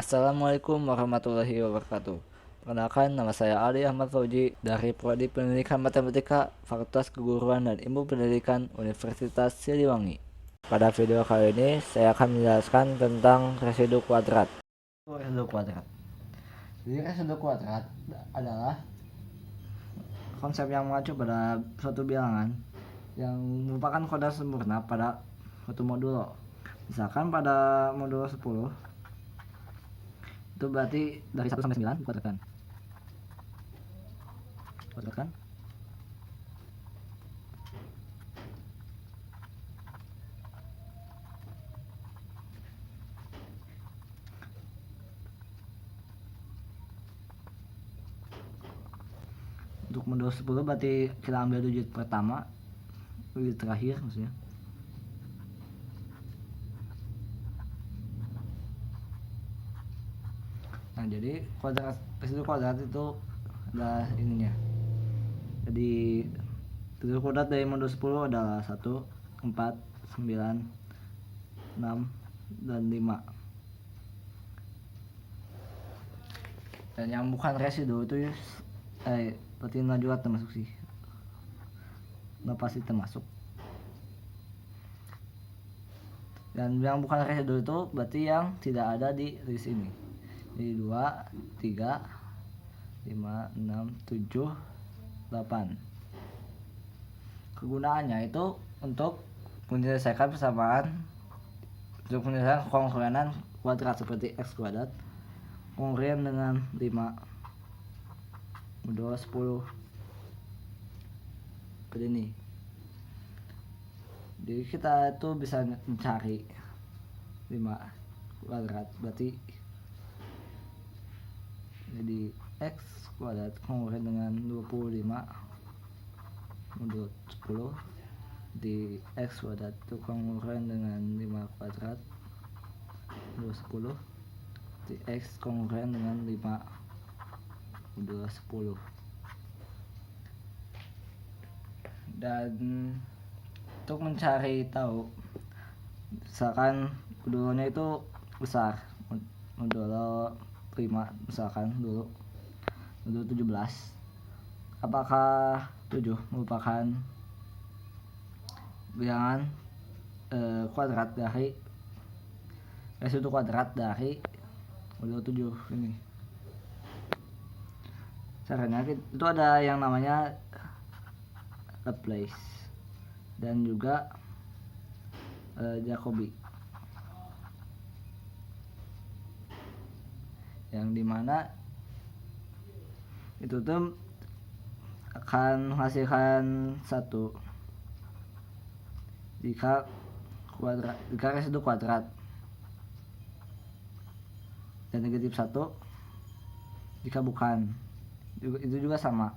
Assalamualaikum warahmatullahi wabarakatuh. Perkenalkan, nama saya Ali Ahmad Fauji dari Prodi Pendidikan Matematika, Fakultas Keguruan dan Ilmu Pendidikan Universitas Siliwangi. Pada video kali ini, saya akan menjelaskan tentang residu kuadrat. Residu kuadrat. Jadi residu kuadrat adalah konsep yang mengacu pada suatu bilangan yang merupakan kuadrat sempurna pada suatu modulo. Misalkan pada modulo 10 itu berarti dari 1 sampai 9 kuadratkan. Untuk modulo 10 berarti kita ambil digit pertama, digit terakhir maksudnya. Nah, jadi residu kuadrat itu adalah ininya. Jadi residu kuadrat dari modulo 10 adalah 1, 4, 9, 6, dan 5. Dan yang bukan residu itu berarti nah juga termasuk sih. Nah, pasti termasuk. Dan yang bukan residu itu berarti yang tidak ada di list ini. Jadi 2, 3, 5, 6, 7, 8. Kegunaannya itu untuk menyelesaikan persamaan, untuk menyelesaikan kongruenan kuadrat seperti x kuadrat kongruen dengan 5 modulo 10 seperti ini. Jadi kita itu bisa mencari 5 kuadrat, berarti jadi x kuadrat kongruen dengan 25 modulo 10 di x kuadrat itu kongruen dengan 5 kuadrat modulo 10 di x kongruen dengan 5 modulo 10. Dan untuk mencari tahu, misalkan modulonya itu besar, modulo 5 misalkan dulu, modulo 17, apakah 7 merupakan bilangan kuadrat dari residu kuadrat dari modulo 7 ini. Caranya itu ada yang namanya Laplace dan juga Jacobi, yang dimana itu tuh akan menghasilkan 1 jika residu kuadrat, dan negatif 1 jika bukan. Itu juga sama.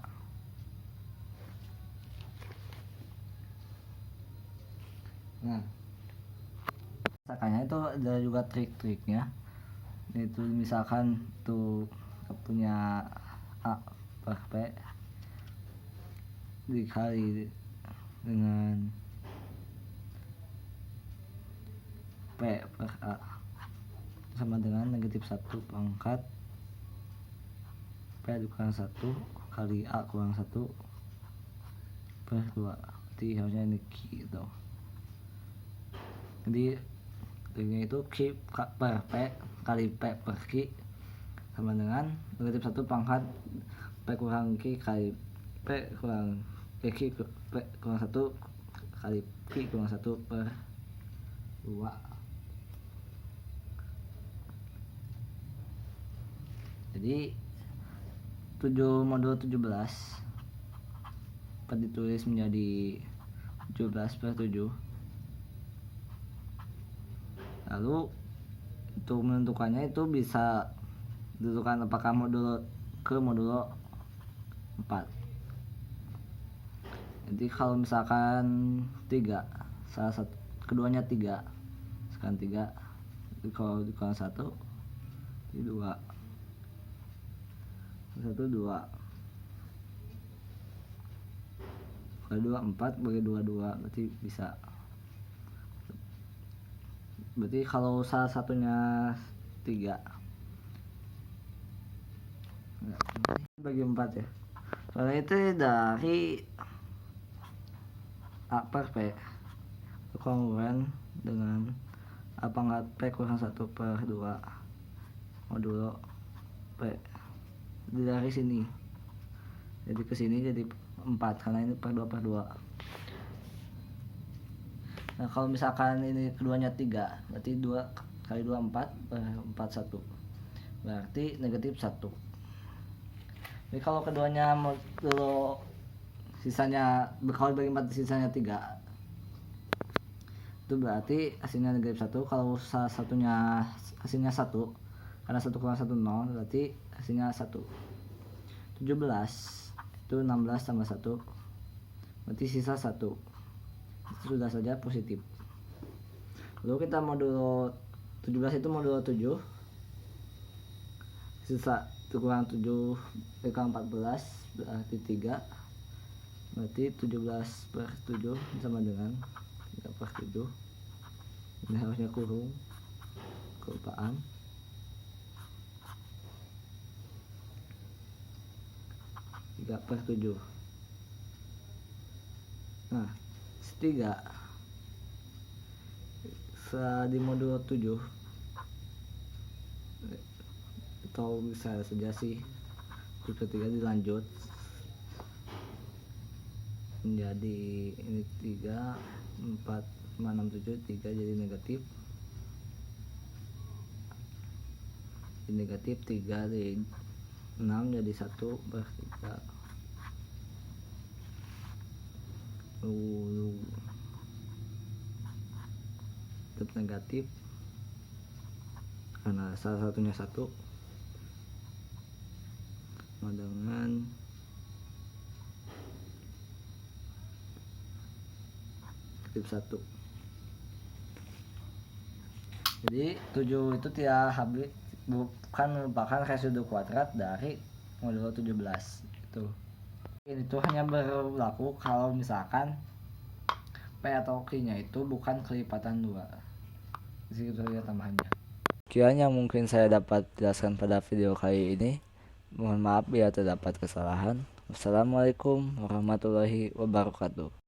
Nah, misalkannya itu ada juga trik-triknya. Itu misalkan tuh punya A per P dikali dengan P per A sama dengan negatif 1 pangkat P dikurang 1 kali A kurang 1 per 2. Jadi harusnya ini Q gitu. Jadi ini itu Q per P kali P per Q sama dengan negatif 1 pangkat P kurang Q kali P kurang Q P kurang 1 kali Q kurang 1 per 2. Jadi 7 modulo 17 dapat ditulis menjadi 17 per 7. Lalu untuk menentukannya itu bisa ditentukan apakah modulo 4. Jadi kalau misalkan 3, salah satu keduanya 3, misalkan 3 kalau dikurang 1 jadi 2, 1 2 kali 2 4 bagi 2 2, berarti bisa. Berarti kalau salah satunya 3 bagi 4 ya. Soalnya itu dari A per P kongruen dengan A pangkat P kurang 1 per 2 modulo P. Dari sini jadi ke sini jadi 4 karena ini per 2 per 2. Nah kalau misalkan ini keduanya 3 berarti 2 kali 2 4 per 4 1 berarti negatif 1. Jadi kalau keduanya modulo sisanya kalau bagi 4 sisanya 3 itu berarti hasilnya negatif 1. Kalau salah satunya hasilnya 1 karena 1 kurang 1 0 berarti hasilnya 1. 17 itu 16 tambah 1 berarti sisa 1. Itu sudah saja positif. Lalu kita modulo 17 itu modulo 7 sisa itu kurang 7 kurang 14 berarti 3 berarti 17 per 7 sama dengan 3 per 7. Ini harusnya kurung, kelupaan. Per 7. Nah, 3 di modulo 7 atau bisa saja sih ketiga dilanjut menjadi ini 3 4 5 6 7 3 jadi negatif. Jadi negatif 3 di 6 jadi 1 per 3. Tetap negatif karena salah satunya 1 dengan negatif 1. Jadi 7 itu tidak habis bukan merupakan residu kuadrat dari modulo 17 itu. Ini tuh hanya berlaku kalau misalkan P atau Q-nya itu bukan kelipatan 2. Di situ ya tambahannya. Sekian yang mungkin saya dapat jelaskan pada video kali ini. Mohon maaf bila terdapat kesalahan. Wassalamualaikum warahmatullahi wabarakatuh.